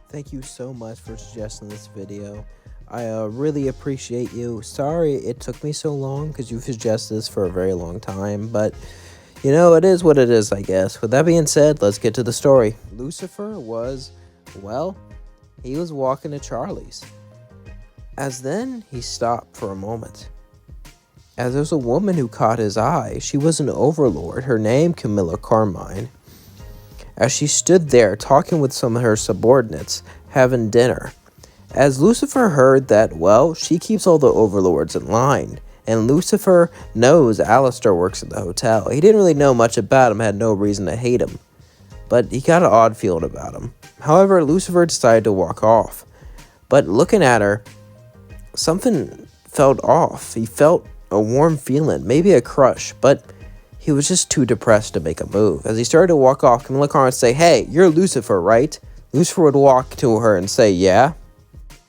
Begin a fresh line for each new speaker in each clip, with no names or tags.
Thank you so much for suggesting this video. I really appreciate you. Sorry it took me so long because you've suggested this for a very long time, but you know, it is what it is, I guess. With that being said, let's get to the story. Lucifer was, well, he was walking to Charlie's. As then, he stopped for a moment. As there was a woman who caught his eye. She was an overlord, her name Carmilla Carmine. As she stood there talking with some of her subordinates, having dinner. As Lucifer heard that, well, she keeps all the overlords in line. And Lucifer knows Alistair works at the hotel. He didn't really know much about him, had no reason to hate him. But he got an odd feeling about him. However, Lucifer decided to walk off. But looking at her, something felt off. He felt a warm feeling, maybe a crush, but he was just too depressed to make a move. As he started to walk off, Carmilla Carmine would say, "Hey, you're Lucifer, right?" Lucifer would walk to her and say, "Yeah."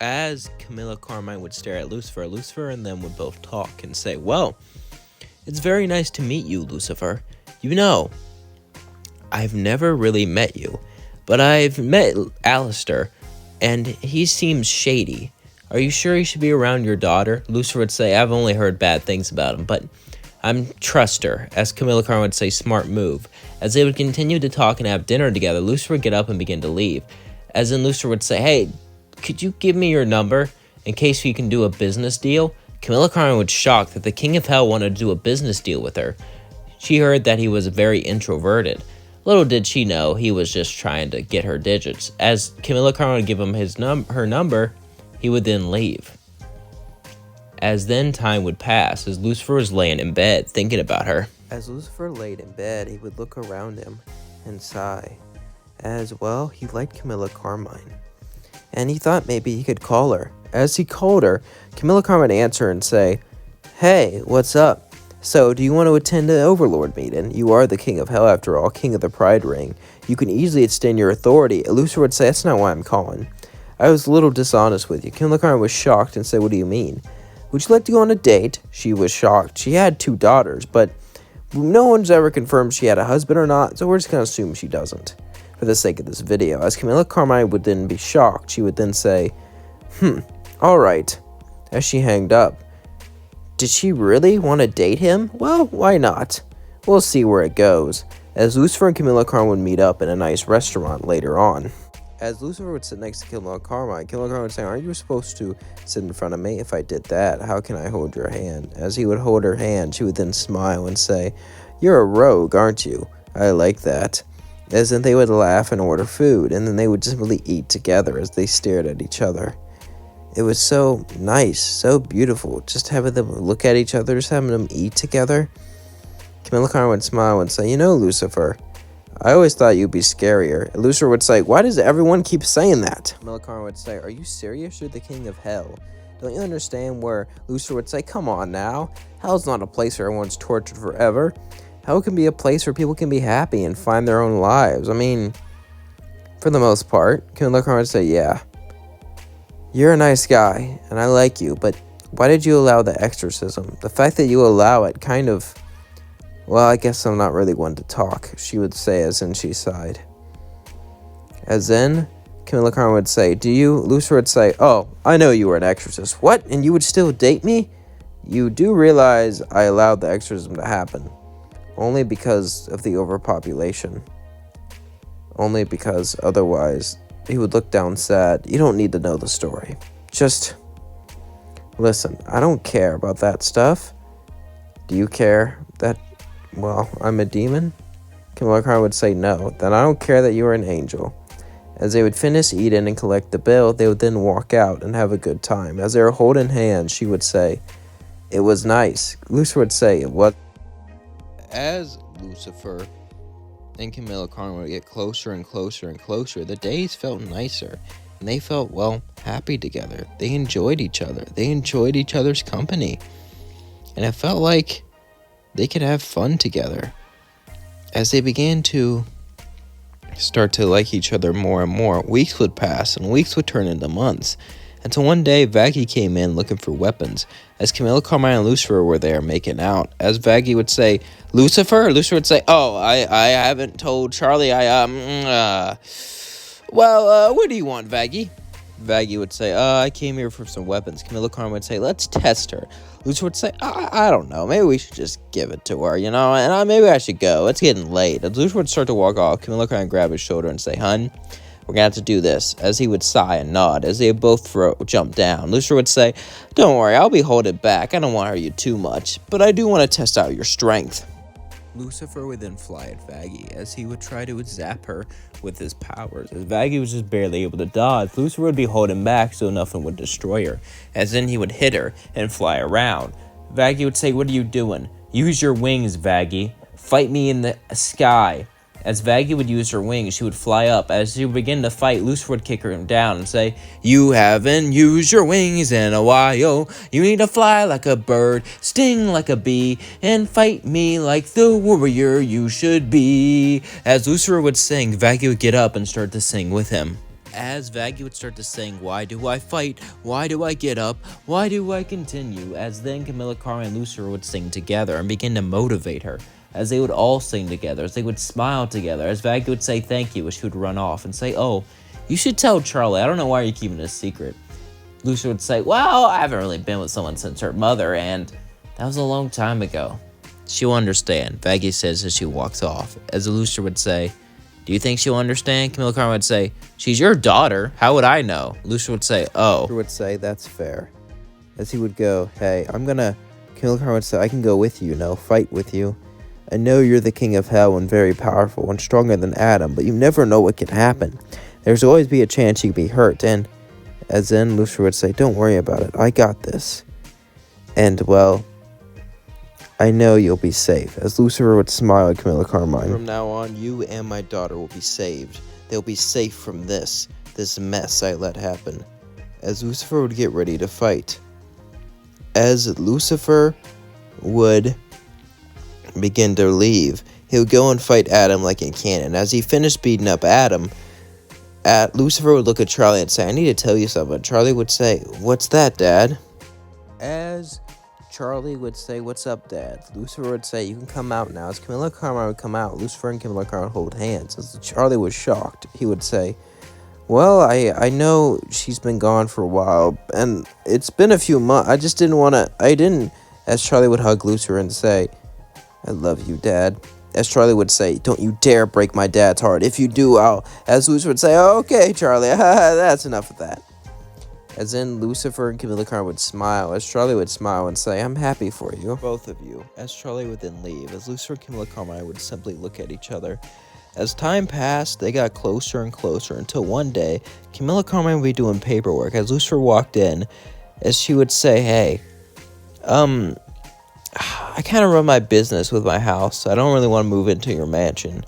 As Carmilla Carmine would stare at Lucifer, Lucifer and them would both talk and say, "Well, it's very nice to meet you, Lucifer. You know, I've never really met you, but I've met Alistair, and he seems shady. Are you sure he should be around your daughter?" Lucifer would say, "I've only heard bad things about him, but I'm trust her." As Carmilla Carmine would say, "Smart move." As they would continue to talk and have dinner together, Lucifer would get up and begin to leave. As then Lucifer would say, "Hey, could you give me your number in case we can do a business deal?" Carmilla Carmine was shocked that the King of Hell wanted to do a business deal with her. She heard that he was very introverted. Little did she know he was just trying to get her digits. As Carmilla Carmine would give him her number, he would then leave. As then time would pass, as Lucifer was laying in bed thinking about her. As Lucifer laid in bed, he would look around him and sigh. As well, he liked Carmilla Carmine. And he thought maybe he could call her. As he called her, Carmilla Carmine would answer and say, "Hey, what's up? So, do you want to attend the Overlord meeting? You are the King of Hell after all, King of the Pride Ring. You can easily extend your authority." Lucifer would say, "That's not why I'm calling. I was a little dishonest with you." Carmilla Carmine was shocked and said, "What do you mean? Would you like to go on a date?" She was shocked. She had 2 daughters, but no one's ever confirmed she had a husband or not, so we're just going to assume she doesn't, for the sake of this video. As Carmilla Carmine would then be shocked, she would then say, alright, as she hanged up. Did she really want to date him? Well, why not? We'll see where it goes, as Lucifer and Carmilla Carmine would meet up in a nice restaurant later on. As Lucifer would sit next to Carmilla Carmine would say, "Aren't you supposed to sit in front of me? If I did that, how can I hold your hand?" As he would hold her hand, she would then smile and say, "You're a rogue, aren't you? I like that." As then they would laugh and order food, and then they would simply eat together as they stared at each other. It was so nice, so beautiful, just having them look at each other, just having them eat together. Carmilla Carmine would smile and say, "You know, Lucifer, I always thought you'd be scarier." And Lucifer would say, "Why does everyone keep saying that?" Carmilla Carmine would say, "Are you serious? You're the King of Hell. Don't you understand?" Where Lucifer would say, "Come on now. Hell's not a place where everyone's tortured forever. Hell can be a place where people can be happy and find their own lives. I mean, for the most part." Carmilla Carmine would say, "Yeah, you're a nice guy, and I like you, but why did you allow the exorcism? The fact that you allow it kind of... Well, I guess I'm not really one to talk," she would say as then she sighed. As then, Carmilla Carmine would say, "Do you?" Lucifer would say, "Oh, I know you were an exorcist." "What? And you would still date me? You do realize I allowed the exorcism to happen. Only because of the overpopulation. Only because otherwise, he would look down sad. You don't need to know the story. Just listen, I don't care about that stuff. Do you care that... well, I'm a demon?" Carmilla Carmine would say, "No, then I don't care that you are an angel." As they would finish eating and collect the bill, they would then walk out and have a good time. As they were holding hands, she would say, "It was nice." Lucifer would say, "It was." As Lucifer and Carmilla Carmine would get closer and closer and closer, the days felt nicer, and they felt, well, happy together. They enjoyed each other. They enjoyed each other's company. And it felt like they could have fun together. As they began to start to like each other more and more, weeks would pass and weeks would turn into months, until one day Vaggie came in looking for weapons. As Carmilla Carmine and Lucifer were there making out, as Vaggie would say, "Lucifer?" Lucifer would say, "Oh, I haven't told Charlie. Well, what do you want, Vaggie? Vaggie would say, I came here for some weapons. Camilla Carmine would say, let's test her. Lucifer would say, I don't know. Maybe we should just give it to her, and maybe I should go. It's getting late. As Lucifer would start to walk off, Camilla Carmine would grab his shoulder and say, hun, we're going to have to do this. As he would sigh and nod, as they both jump down, Lucifer would say, don't worry, I'll be holding back. I don't want to hurt you too much, but I do want to test out your strength. Lucifer would then fly at Vaggie as he would try to zap her with his powers. As Vaggie was just barely able to dodge, Lucifer would be holding back so nothing would destroy her. As then he would hit her and fly around. Vaggie would say, what are you doing? Use your wings, Vaggie. Fight me in the sky. As Vaggie would use her wings, she would fly up. As she would begin to fight, Lucifer would kick her down and say, you haven't used your wings in a while. You need to fly like a bird, sting like a bee, and fight me like the warrior you should be. As Lucifer would sing, Vaggie would get up and start to sing with him. As Vaggie would start to sing, why do I fight? Why do I get up? Why do I continue? As then Camilla Carmine and Lucifer would sing together and begin to motivate her. As they would all sing together, as they would smile together, as Vaggie would say thank you, as she would run off and say, oh, you should tell Charlie. I don't know why you're keeping it a secret. Lucifer would say, well, I haven't really been with someone since her mother, and that was a long time ago. She'll understand, Vaggie says as she walks off. As Lucifer would say, do you think she'll understand? Camilla Carmine would say, she's your daughter. How would I know? Lucifer would say, oh. Lucifer would say, that's fair. As he would go, hey, Camilla Carmine would say, I can go with you, fight with you. I know you're the king of hell and very powerful and stronger than Adam, but you never know what can happen. There's always be a chance you can be hurt, and as then Lucifer would say, don't worry about it, I got this. And, well, I know you'll be safe. As Lucifer would smile at Camilla Carmine. From now on, you and my daughter will be saved. They'll be safe from this mess I let happen. As Lucifer would get ready to fight. As Lucifer would begin to leave, he would go and fight Adam like in canon. As he finished beating up Adam, Lucifer would look at Charlie and say, I need to tell you something. Charlie would say, what's that, Dad? As Charlie would say, what's up, Dad? Lucifer would say, you can come out now. As Camilla Carmine would come out, Lucifer and Camilla Carmine would hold hands. As Charlie was shocked, he would say, well, I know she's been gone for a while, and it's been a few months. I just didn't. As Charlie would hug Lucifer and say, I love you, Dad. As Charlie would say, don't you dare break my dad's heart. If you do, as Lucifer would say, oh, okay, Charlie, that's enough of that. As then Lucifer and Camilla Carmine would smile, as Charlie would smile and say, I'm happy for you, both of you. As Charlie would then leave, as Lucifer and Camilla Carmine would simply look at each other. As time passed, they got closer and closer until one day, Camilla Carmine would be doing paperwork. As Lucifer walked in, as she would say, hey, I kind of run my business with my house. I don't really want to move into your mansion.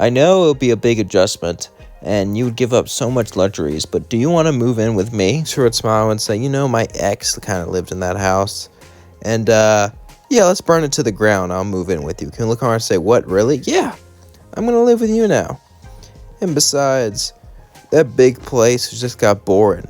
I know it'll be a big adjustment, and you would give up so much luxuries, but do you want to move in with me? She would smile and say, my ex kind of lived in that house. And, yeah, let's burn it to the ground. I'll move in with you. Can you look around and say, what, really? Yeah, I'm going to live with you now. And besides, that big place just got boring.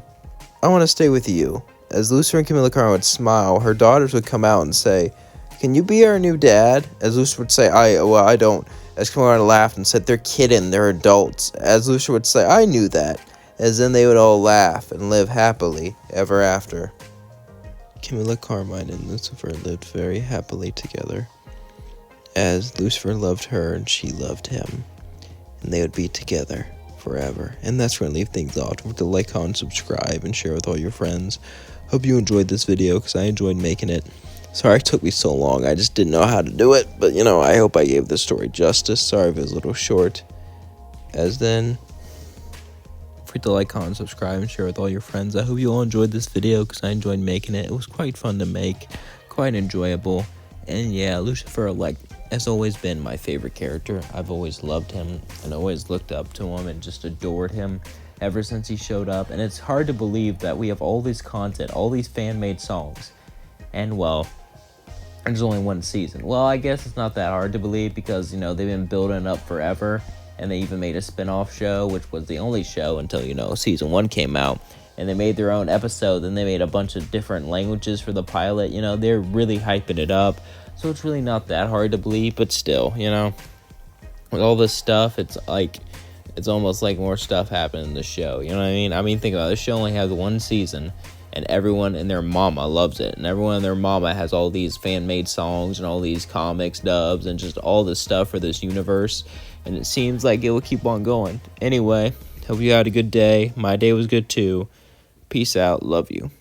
I want to stay with you. As Lucifer and Camilla Carmine would smile, her daughters would come out and say, can you be our new dad? As Lucifer would say, I don't. As Camilla Carmine laughed and said, they're kidding, they're adults. As Lucifer would say, I knew that. As then they would all laugh and live happily ever after. Camilla Carmine and Lucifer lived very happily together. As Lucifer loved her and she loved him. And they would be together forever. And that's where I leave things off. Don't forget to like, comment, subscribe, and share with all your friends. Hope you enjoyed this video because I enjoyed making it. Sorry it took me so long. I just didn't know how to do it. But, I hope I gave the story justice. Sorry if it was a little short. As then, don't forget to like, comment, subscribe, and share with all your friends. I hope you all enjoyed this video because I enjoyed making it. It was quite fun to make. Quite enjoyable. And yeah, Lucifer, has always been my favorite character. I've always loved him and always looked up to him and just adored him ever since he showed up. And it's hard to believe that we have all this content, all these fan-made songs. And, well, there's only one season. Well, I guess it's not that hard to believe because, they've been building up forever. And they even made a spin-off show, which was the only show until, season 1 came out. And they made their own episode. Then they made a bunch of different languages for the pilot. They're really hyping it up. So it's really not that hard to believe. But still, with all this stuff, it's
it's almost like more stuff happened in the show. You know what I mean? I mean, think about it. This show only has one season, and everyone and their mama loves it. And everyone and their mama has all these fan-made songs and all these comics, dubs, and just all this stuff for this universe. And it seems like it will keep on going. Anyway, hope you had a good day. My day was good too. Peace out. Love you.